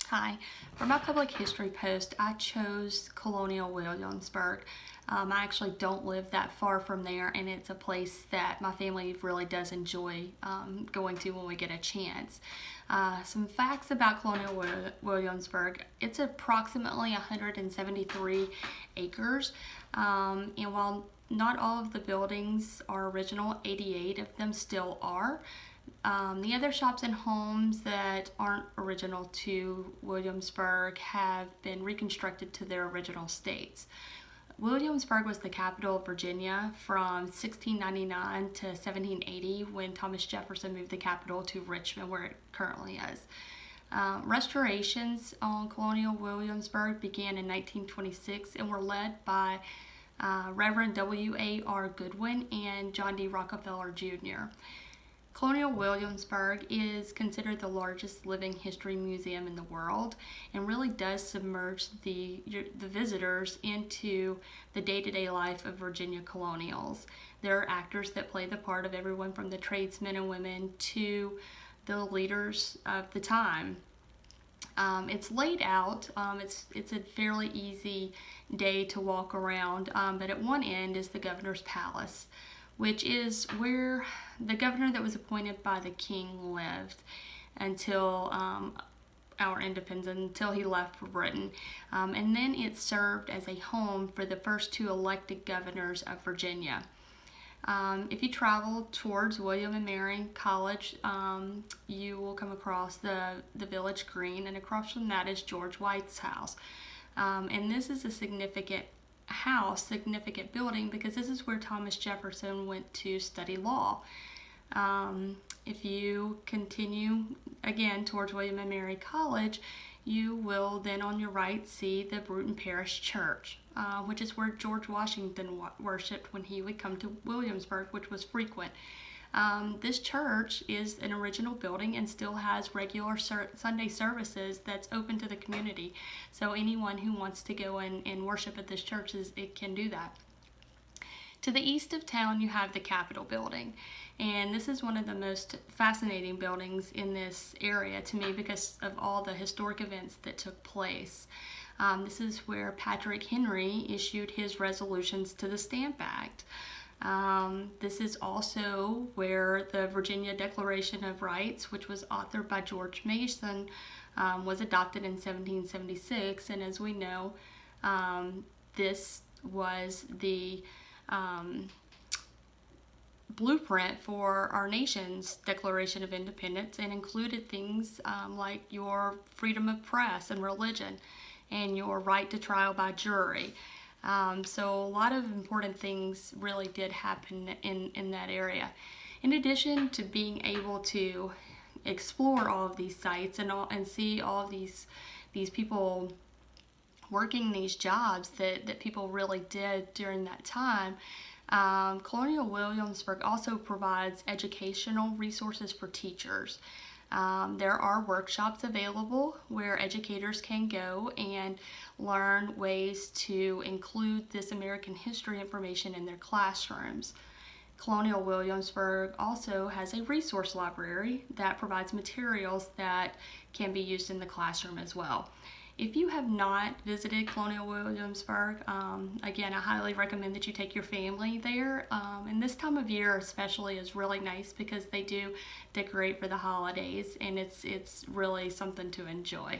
Hi. For my public history post, I chose Colonial Williamsburg. I actually don't live that far from there, and it's a place that my family really does enjoy going to when we get a chance. Some facts about Colonial Williamsburg: it's approximately 173 acres, and while not all of the buildings are original, 88 of them still are. The other shops and homes that aren't original to Williamsburg have been reconstructed to their original states. Williamsburg was the capital of Virginia from 1699 to 1780 when Thomas Jefferson moved the capital to Richmond, where it currently is. Restorations on Colonial Williamsburg began in 1926 and were led by Reverend W.A.R. Goodwin and John D. Rockefeller Jr. Colonial Williamsburg is considered the largest living history museum in the world and really does submerge the visitors into the day-to-day life of Virginia colonials. There are actors that play the part of everyone from the tradesmen and women to the leaders of the time. It's laid out. It's a fairly easy day to walk around, but at one end is the governor's palace, which is where the governor that was appointed by the king lived until our independence, until he left for Britain. And then it served as a home for the first two elected governors of Virginia. If you travel towards William and Mary College, you will come across the Village Green, and across from that is George White's house. And this is a significant building, because this is where Thomas Jefferson went to study law. If you continue again towards William and Mary College, you will then on your right see the Bruton Parish Church, which is where George Washington worshipped when he would come to Williamsburg, which was frequent. This church is an original building and still has regular Sunday services that's open to the community. So anyone who wants to go and worship at this church it can do that. To the east of town, you have the Capitol building. And this is one of the most fascinating buildings in this area to me because of all the historic events that took place. This is where Patrick Henry issued his resolutions to the Stamp Act. This is also where the Virginia Declaration of Rights, which was authored by George Mason, was adopted in 1776. And as we know, this was the blueprint for our nation's Declaration of Independence, and included things like your freedom of press and religion and your right to trial by jury. So a lot of important things really did happen in that area. In addition to being able to explore all of these sites and see all of these people working these jobs that people really did during that time, Colonial Williamsburg also provides educational resources for teachers. There are workshops available where educators can go and learn ways to include this American history information in their classrooms. Colonial Williamsburg also has a resource library that provides materials that can be used in the classroom as well. If you have not visited Colonial Williamsburg, again, I highly recommend that you take your family there. And this time of year especially is really nice because they do decorate for the holidays, and it's really something to enjoy.